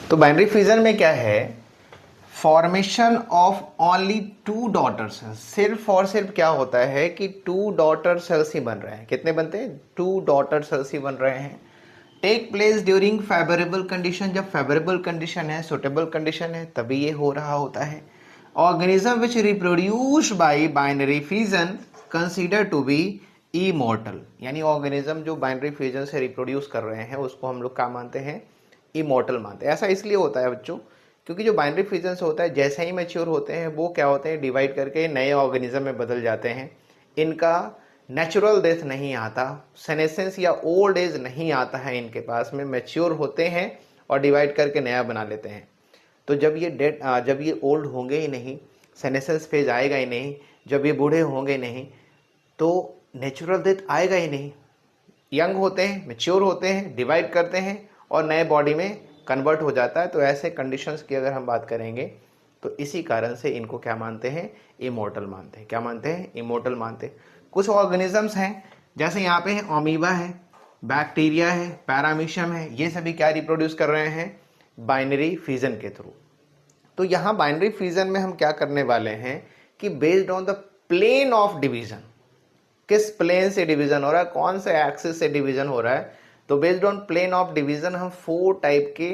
तो binary fission में क्या है, formation of only two daughter cells. सिर्फ और सिर्फ क्या होता है कि टू डॉटर सेल्स ही बन रहे हैं। कितने बनते हैं? टू डॉटर सेल्स ही बन रहे हैं। Take place during favourable condition, जब फेवरेबल कंडीशन है, सुटेबल कंडीशन है, तभी ये हो रहा होता है। Organism which reproduce by binary fission consider to be immortal, यानी ऑर्गेनिज्म जो बाइनरी फिजन से रिप्रोड्यूस कर रहे हैं उसको हम लोग क्या मानते हैं? इमॉर्टल मानते हैं। ऐसा इसलिए होता है बच्चों, क्योंकि जो बाइनरी फिजन से होता है जैसे ही मैच्योर होते हैं वो क्या होते हैं, डिवाइड करके नए ऑर्गेनिज्म में बदल जाते हैं। इनका नेचुरल डेथ नहीं आता, सेनेसेंस या ओल्ड एज नहीं आता है इनके पास में, मैच्योर होते हैं और डिवाइड करके नया बना लेते हैं। तो जब ये ओल्ड होंगे ही नहीं, सेनेसेंस फेज आएगा ही नहीं, जब ये बूढ़े होंगे नहीं, तो नेचुरल डेथ आएगा ही नहीं। यंग होते हैं, मैच्योर होते हैं, डिवाइड करते हैं और नए बॉडी में कन्वर्ट हो जाता है। तो ऐसे कंडीशंस की अगर हम बात करेंगे तो इसी कारण से इनको क्या मानते हैं? इमॉर्टल मानते हैं। क्या मानते हैं? इमॉर्टल मानते हैं। कुछ ऑर्गेनिजम्स हैं, जैसे यहाँ पे है अमीबा है, बैक्टीरिया है, पैरामीशियम है, ये सभी क्या रिप्रोड्यूस कर रहे हैं? बाइनरी फिजन के थ्रू। तो यहाँ बाइनरी फिजन में हम क्या करने वाले हैं कि based on the plane of division, किस प्लेन से डिवीजन हो रहा है, कौन से एक्सिस से डिवीजन हो रहा है, तो based on plane of division हम 4 टाइप के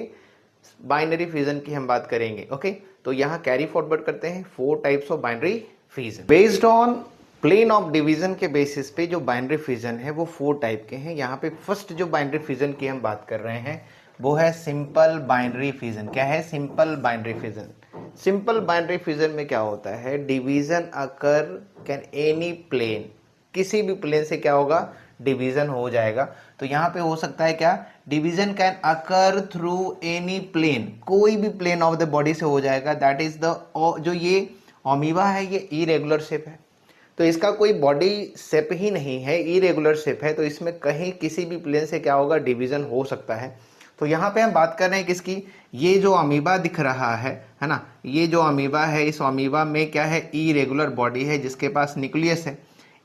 बाइनरी फिजन की हम बात करेंगे। ओके, तो यहाँ कैरी फॉरवर्ड करते हैं 4 types of binary fission. Based on plane of division के बेसिस पे जो बाइनरी फिजन है वो 4 टाइप के हैं। यहाँ पे फर्स्ट जो बाइनरी फिजन की हम बात कर रहे हैं वो है सिंपल बाइनरी फिजन। क्या है? Simple binary fission. Simple binary fission में क्या होता है? Division occur can any plane, किसी भी प्लेन से क्या होगा? डिवीजन हो जाएगा। तो यहाँ पे हो सकता है क्या? Division can occur through any plane, कोई भी प्लेन ऑफ द बॉडी से हो जाएगा। दैट इज द, जो ये अमीबा है ये इरेगुलर शेप है, तो इसका कोई बॉडी शेप ही नहीं है, इरेगुलर शेप है, तो इसमें कहीं किसी भी प्लेन से क्या होगा? डिवीजन हो सकता है। तो यहाँ पे हम बात कर रहे हैं किसकी? ये जो अमीबा दिख रहा है ना, ये जो अमीबा है, इस अमीबा में क्या है? इरेगुलर बॉडी है जिसके पास न्यूक्लियस है।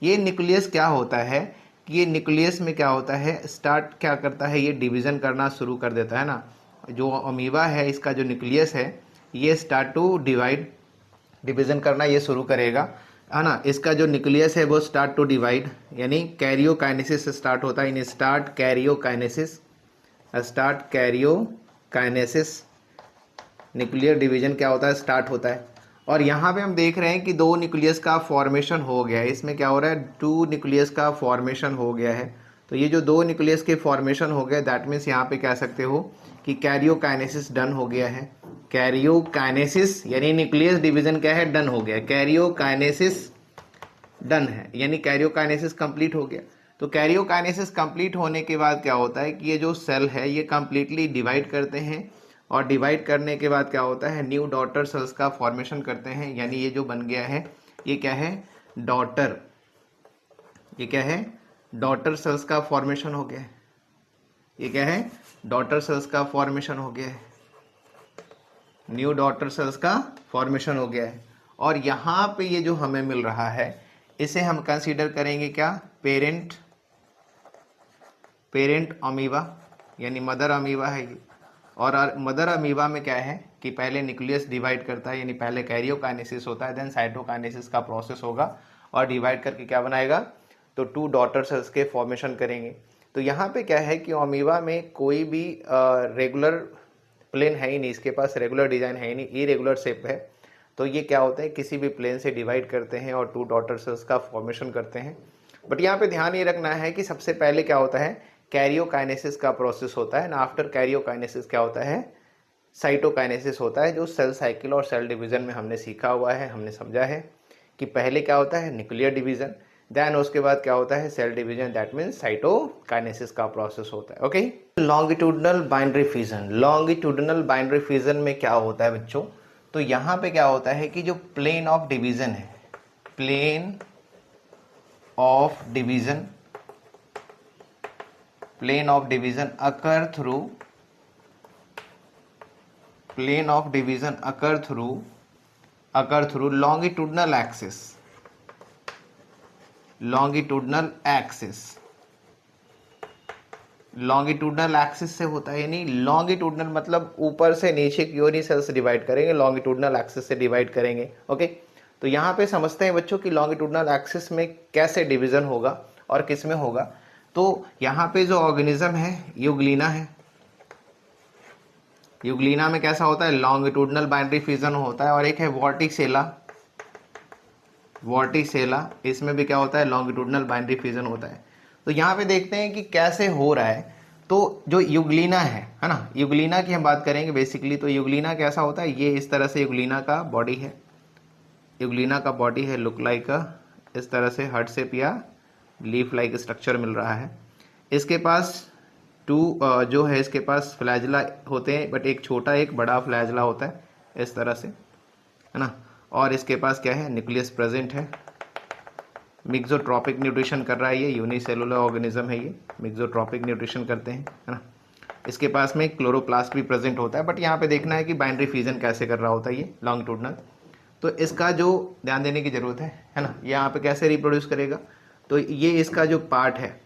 ये न्यूक्लियस क्या होता है कि ये न्यूक्लियस में क्या होता है? स्टार्ट क्या करता है? ये डिवीजन करना शुरू कर देता है ना। जो अमीबा है इसका जो न्यूक्लियस है ये स्टार्ट टू डिवीजन करना ये शुरू करेगा, है ना। इसका जो न्यूक्लियस है वो स्टार्ट टू डिवाइड, यानी कैरियोकाइनेसिस से स्टार्ट होता है। In start karyokinesis, nuclear division क्या होता है? स्टार्ट होता है। और यहाँ पे हम देख रहे हैं कि 2 न्यूक्लियस का फॉर्मेशन हो गया है। इसमें क्या हो रहा है? 2 न्यूक्लियस का फॉर्मेशन हो गया है। तो ये जो 2 न्यूक्लियस के फॉर्मेशन हो गए, दैट मीन्स यहाँ पे कह सकते हो कि कैरियोकाइनेसिस डन हो गया है। कैरियोकाइनेसिस यानी न्यूक्लियस डिवीजन क्या है? डन हो गया। कैरियोकाइनेसिस डन है, यानी कैरियोकाइनेसिस कंप्लीट हो गया। तो कैरियोकाइनेसिस कंप्लीट होने के बाद क्या होता है कि ये जो सेल है ये कंप्लीटली डिवाइड करते हैं, और डिवाइड करने के बाद क्या होता है? न्यू डॉटर सेल्स का फॉर्मेशन करते हैं। यानी ये जो बन गया है ये क्या है? डॉटर, ये क्या है? डॉटर सेल्स का फॉर्मेशन हो गया है। ये क्या है? डॉटर सेल्स का फॉर्मेशन हो गया है, न्यू डॉटर सेल्स का फॉर्मेशन हो गया है। और यहाँ पे ये जो हमें मिल रहा है इसे हम कंसीडर करेंगे क्या? पेरेंट अमीबा, यानी मदर अमीबा है ये। और मदर अमीबा में क्या है कि पहले न्यूक्लियस डिवाइड करता है, यानी पहले कैरियोकाइनेसिस होता है, देन साइटोकाइनेसिस का प्रोसेस होगा और डिवाइड करके क्या बनाएगा? तो 2 डॉटर सेल्स के फॉर्मेशन करेंगे। तो यहाँ पे क्या है कि अमीबा में कोई भी रेगुलर प्लेन है ही नहीं, इसके पास रेगुलर डिजाइन है ही नहीं, इरेगुलर शेप है। तो ये क्या होता है? किसी भी प्लेन से डिवाइड करते हैं और 2 डॉटर सेल्स का फॉर्मेशन करते हैं। बट यहाँ पे ध्यान ये रखना है कि सबसे पहले क्या होता है? कैरियोकाइनेसिस का प्रोसेस होता है ना। आफ्टर कैरियोकाइनेसिस क्या होता है? साइटोकाइनेसिस होता है, जो सेल साइकिल और सेल डिवीजन में हमने सीखा हुआ है, हमने समझा है कि पहले क्या होता है? न्यूक्लियर डिवीजन, देन उसके बाद क्या होता है? Cell division, that means cytokinesis का प्रोसेस होता है। Okay, longitudinal binary fission. Longitudinal binary fission में क्या होता है बच्चों? तो यहाँ पे क्या होता है कि जो प्लेन ऑफ डिवीजन है, plane of division occur through longitudinal axis longitudinal axis से होता है, यानी लॉन्गिट्यूडनल मतलब ऊपर से नीचे की ओर ही सेल्स डिवाइड करेंगे, लॉन्गिट्यूडनल एक्सिस से डिवाइड करेंगे। ओके, तो यहाँ पे समझते हैं बच्चों कि लॉन्गिट्यूडनल एक्सिस में कैसे डिवीजन होगा और किस में होगा। तो यहाँ पे जो ऑर्गेनिज्म है यूग्लिना है, यूग्लिना में कैसा होता है, लॉन्गिट्यूडनल बाइनरी फ्यूजन होता है। और एक है वॉर्टिसेला, वॉर्टिसेला, इसमें भी क्या होता है, लॉन्गिट्यूडनल बाइनरी फ्यूजन होता है। तो यहाँ पे देखते हैं कि कैसे हो रहा है। तो जो यूग्लिना है ना, यूग्लिना की हम बात करेंगे बेसिकली। तो यूग्लिना कैसा होता है, ये इस तरह से यूग्लिना का बॉडी है, यूग्लिना का बॉडी है, लुक लाइक इस तरह से हार्ट शेप या लीफ लाइक स्ट्रक्चर मिल रहा है। इसके पास जो है इसके पास फ्लैजला होते हैं, बट एक छोटा एक बड़ा फ्लैजला होता है इस तरह से, है ना। और इसके पास क्या है, न्यूक्लियस प्रेजेंट है। मिक्सोट्रॉपिक न्यूट्रिशन कर रहा है, ये यूनिसेलुलर ऑर्गेनिज्म है, ये मिक्सोट्रॉपिक न्यूट्रिशन करते हैं, है ना। इसके पास में क्लोरोप्लास्ट भी प्रेजेंट होता है, बट यहाँ पे देखना है कि बाइनरी फ्यूजन कैसे कर रहा होता है ये लॉन्गिट्यूडनल। तो इसका जो ध्यान देने की जरूरत है ना, यहाँ पे कैसे रिप्रोड्यूस करेगा। तो ये इसका जो पार्ट है,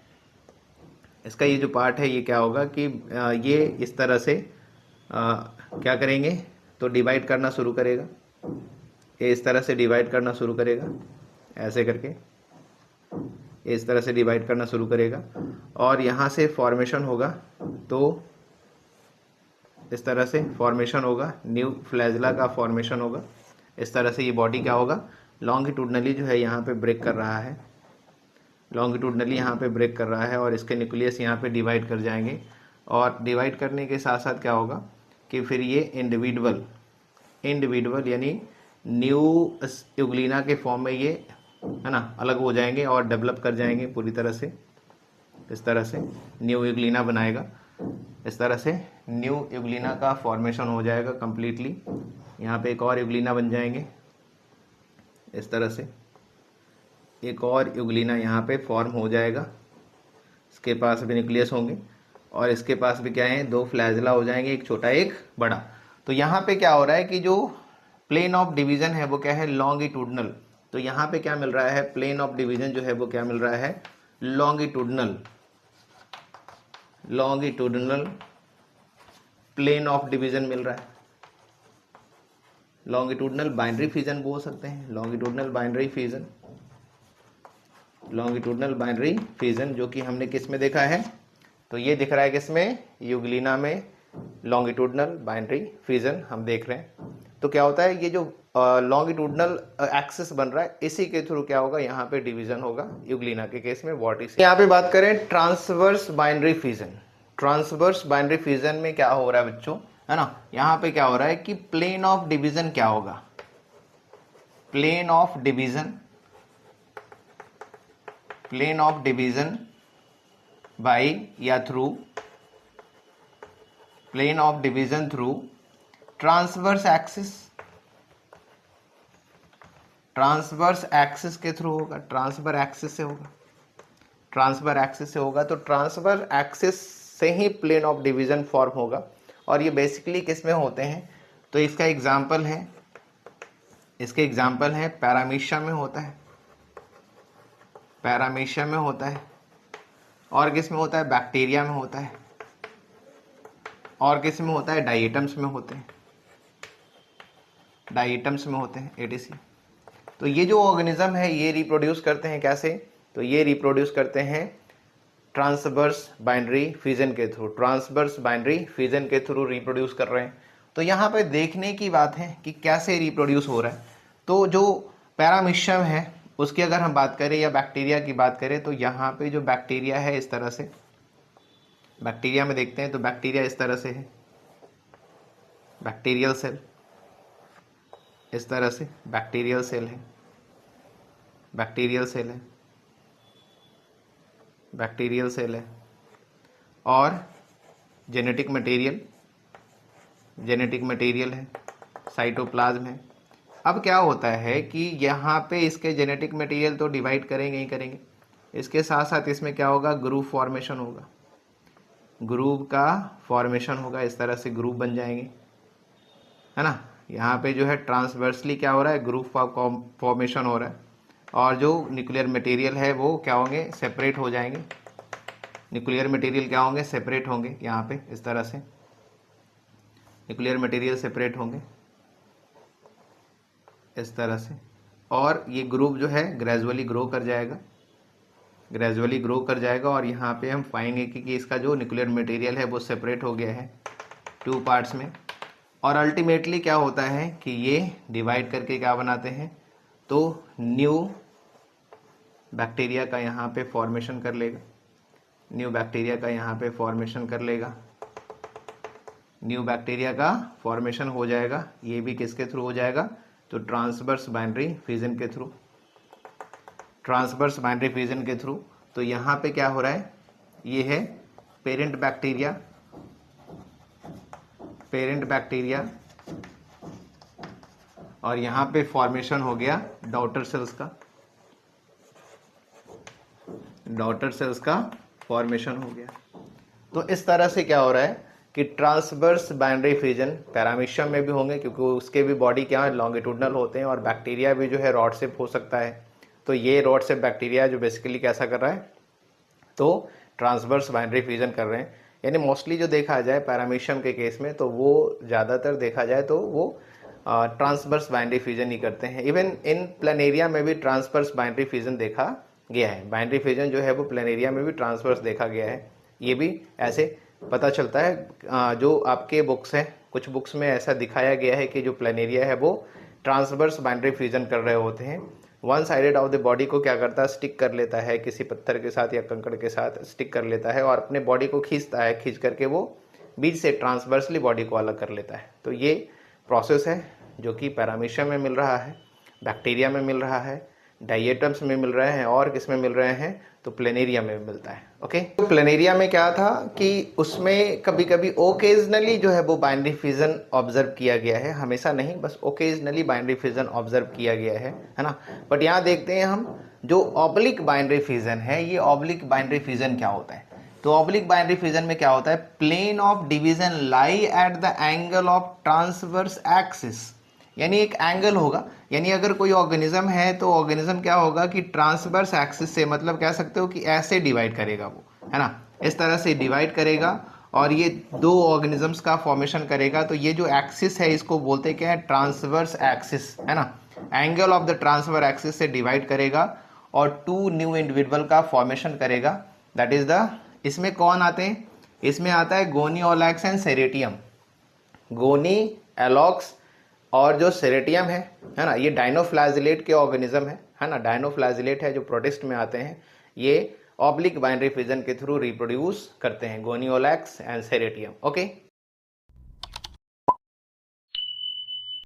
इसका ये जो पार्ट है, ये क्या होगा कि ये इस तरह से क्या करेंगे, तो डिवाइड करना शुरू करेगा, ये इस तरह से डिवाइड करना शुरू करेगा, ऐसे करके ये इस तरह से डिवाइड करना शुरू करेगा। और यहाँ से फॉर्मेशन होगा, तो इस तरह से फॉर्मेशन होगा, न्यू फ्लैजला का फॉर्मेशन होगा। इस तरह से ये बॉडी क्या होगा, लॉन्गिट्यूडनली जो है यहाँ पे ब्रेक कर रहा है, लॉन्गिट्यूडनली यहाँ पे ब्रेक कर रहा है। और इसके न्यूक्लियस यहाँ पे डिवाइड कर जाएंगे। और डिवाइड करने के साथ साथ क्या होगा कि फिर ये इंडिविजुअल यानी न्यू यूग्लिना के फॉर्म में ये, है ना, अलग हो जाएंगे और डेवलप कर जाएंगे पूरी तरह से। इस तरह से न्यू यूग्लिना बनाएगा, इस तरह से न्यू यूग्लिना का फॉर्मेशन हो जाएगा कंप्लीटली। यहाँ पे एक और यूग्लिना बन जाएंगे, इस तरह से एक और यूग्लिना यहाँ पे फॉर्म हो जाएगा। इसके पास भी न्यूक्लियस होंगे और इसके पास भी क्या है, दो फ्लैजला हो जाएंगे, एक छोटा एक बड़ा। तो यहाँ पे क्या हो रहा है कि जो प्लेन ऑफ डिवीजन है वो क्या है, लॉन्गिट्यूडनल। तो यहाँ पे क्या मिल रहा है, प्लेन ऑफ डिवीजन जो है वो क्या मिल रहा है, longitudinal, longitudinal plane of division मिल रहा है। लॉन्गिट्यूडनल बाइनरी फ्यूजन बोल सकते हैं, longitudinal binary fusion, longitudinal binary fusion जो कि हमने किस में देखा है, तो ये दिख रहा है किसमें, यूग्लिना में लॉन्गिट्यूडनल बाइनरी फ्यूजन हम देख रहे हैं। तो क्या होता है, ये जो लॉन्गिट्यूडनल एक्सिस बन रहा है, इसी के थ्रू क्या होगा, यहाँ पे डिवीजन होगा यूग्लिना के केस में वॉर्टिस। यहाँ पे बात करें transverse binary fusion, transverse binary fusion में क्या हो रहा है बच्चों, है ना। यहाँ पे क्या हो रहा है कि प्लेन ऑफ डिवीजन क्या होगा, plane of division, plane of division by या through, plane of division through transverse axis, transverse axis के थ्रू होगा, ट्रांसफर एक्सिस से होगा, ट्रांसफर एक्सिस से होगा। तो ट्रांसफर एक्सिस से ही प्लेन ऑफ डिवीजन फॉर्म होगा। और ये बेसिकली किस में होते हैं, तो इसका एग्जाम्पल है, इसके एग्जाम्पल है पैरामीशिया में होता है, पैरामीशिया में होता है, और किस में होता है, बैक्टीरिया में होता है, और किस में होता है, डाइएटम्स में होते हैं, डाइएटम्स में होते हैं, एटीसी। तो ये जो ऑर्गेनिज्म है ये रिप्रोड्यूस करते हैं कैसे, तो ये रिप्रोड्यूस करते हैं ट्रांसवर्स बाइनरी फ्यूजन के थ्रू, ट्रांसवर्स बाइनरी फ्यूजन के थ्रू रिप्रोड्यूस कर रहे हैं। तो यहाँ पे देखने की बात है कि कैसे रिप्रोड्यूस हो रहा है। तो जो पैरामीशियम है उसकी अगर हम बात करें या बैक्टीरिया की बात करें, तो यहाँ पे जो बैक्टीरिया है इस तरह से, बैक्टीरिया में देखते हैं तो बैक्टीरिया इस तरह से है, बैक्टीरियल सेल इस तरह से, बैक्टीरियल सेल है, बैक्टीरियल सेल है, बैक्टीरियल सेल है। और जेनेटिक मटेरियल, जेनेटिक मटेरियल है, साइटोप्लाज्म है। अब क्या होता है कि यहाँ पे इसके जेनेटिक मटेरियल तो डिवाइड करेंगे ही करेंगे, इसके साथ साथ इसमें क्या होगा, ग्रुप फॉर्मेशन होगा, ग्रुप का फॉर्मेशन होगा, इस तरह से ग्रुप बन जाएंगे, है ना। यहाँ पे जो है ट्रांसवर्सली क्या हो रहा है, ग्रुप फॉर्मेशन हो रहा है। और जो न्यूक्लियर मटेरियल है वो क्या होंगे, सेपरेट हो जाएंगे, न्यूक्लियर मटेरियल क्या होंगे, सेपरेट होंगे यहाँ पे इस तरह से, न्यूक्लियर मटेरियल सेपरेट होंगे इस तरह से, और ये ग्रुप जो है ग्रेजुअली ग्रो कर जाएगा, ग्रेजुअली ग्रो कर जाएगा, और यहाँ पे हम पाएंगे कि इसका जो न्यूक्लियर मटेरियल है वो सेपरेट हो गया है 2 पार्ट्स में, और अल्टीमेटली क्या होता है कि ये डिवाइड करके क्या बनाते हैं, तो न्यू बैक्टीरिया का यहाँ पे फॉर्मेशन कर लेगा, न्यू बैक्टीरिया का यहाँ पे फॉर्मेशन कर लेगा, न्यू बैक्टीरिया का फॉर्मेशन हो जाएगा। ये भी किसके थ्रू हो जाएगा, तो ट्रांसवर्स बाइनरी फिजन के थ्रू, ट्रांसवर्स बाइनरी फिजन के थ्रू। तो यहाँ पे क्या हो रहा है, ये है पेरेंट बैक्टीरिया, पेरेंट बैक्टीरिया, और यहाँ पे फॉर्मेशन हो गया डॉटर सेल्स का, डॉटर सेल्स का फॉर्मेशन हो गया। तो इस तरह से क्या हो रहा है कि ट्रांसवर्स बाइनरी फिजन पैरामीशियम में भी होंगे, क्योंकि उसके भी बॉडी क्या है, लॉन्गिट्यूडनल होते हैं, और बैक्टीरिया भी जो है रॉड शेप हो सकता है। तो ये रॉड शेप बैक्टीरिया जो बेसिकली कैसा कर रहा है, तो ट्रांसवर्स बाइनरी फिजन कर रहे हैं। यानी मोस्टली जो देखा जाए पैरामीशियम के केस में, तो वो ज़्यादातर देखा जाए तो वो ट्रांसवर्स बाइनरी फिजन ही करते हैं। इवन इन प्लेनेरिया में भी ट्रांसवर्स बाइनरी फिजन देखा गया है, बाइनरी फिजन जो है वो प्लेनेरिया में भी ट्रांसवर्स देखा गया है। ये भी ऐसे पता चलता है, जो आपके बुक्स हैं, कुछ बुक्स में ऐसा दिखाया गया है कि जो प्लेनेरिया है वो ट्रांसवर्स बाइनरी फ्यूजन कर रहे होते हैं। One sided of the body को क्या करता है, स्टिक कर लेता है, किसी पत्थर के साथ या कंकड़ के साथ स्टिक कर लेता है, और अपने बॉडी को खींचता है, खींच करके वो बीच से ट्रांसवर्सली बॉडी को अलग कर लेता है। तो ये प्रोसेस है जो कि पैरामीशियम में मिल रहा है, बैक्टीरिया में मिल रहा है, डाइएटम्स में मिल रहे हैं, और किस में मिल रहे हैं, तो प्लेनेरिया में मिलता है। ओके, तो प्लेनेरिया में क्या था कि उसमें कभी कभी ओकेजनली जो है वो बाइनरी फिजन ऑब्जर्व किया गया है, हमेशा नहीं, बस ओकेजनली बाइनरी फिजन ऑब्जर्व किया गया है ना। बट यहाँ देखते हैं हम जो ऑब्लिक बाइनरी फिजन है, ये ऑब्लिक बाइनरी फिजन क्या होता है। तो ऑब्लिक बाइनरी फिजन में क्या होता है, plane of division lie at the angle of transverse axis, यानी एक एंगल होगा, यानी अगर कोई ऑर्गेनिज्म है तो ऑर्गेनिज्म क्या होगा कि ट्रांसवर्स एक्सिस से, मतलब कह सकते हो कि ऐसे डिवाइड करेगा वो, है ना, इस तरह से डिवाइड करेगा, और ये दो ऑर्गेनिजम्स का फॉर्मेशन करेगा। तो ये जो एक्सिस है इसको बोलते क्या है, ट्रांसवर्स एक्सिस, है ना, angle of the transverse axis से डिवाइड करेगा और 2 न्यू इंडिविजुअल का फॉर्मेशन करेगा। दैट इज द, इसमें कौन आते हैं, इसमें आता है गोनियोलैक्स एंड सेरेटियम, गोनी एलॉक्स और जो सेरेटियम है ना, ये डायनोफ्लैजिलेट के ऑर्गेनिज्म है ना, डायनोफ्लैजिलेट है जो प्रोटिस्ट में आते हैं, ये ऑब्लिक बाइनरी फिजन के थ्रू रिप्रोड्यूस करते हैं, गोनियोलैक्स एंड सेरेटियम। ओके।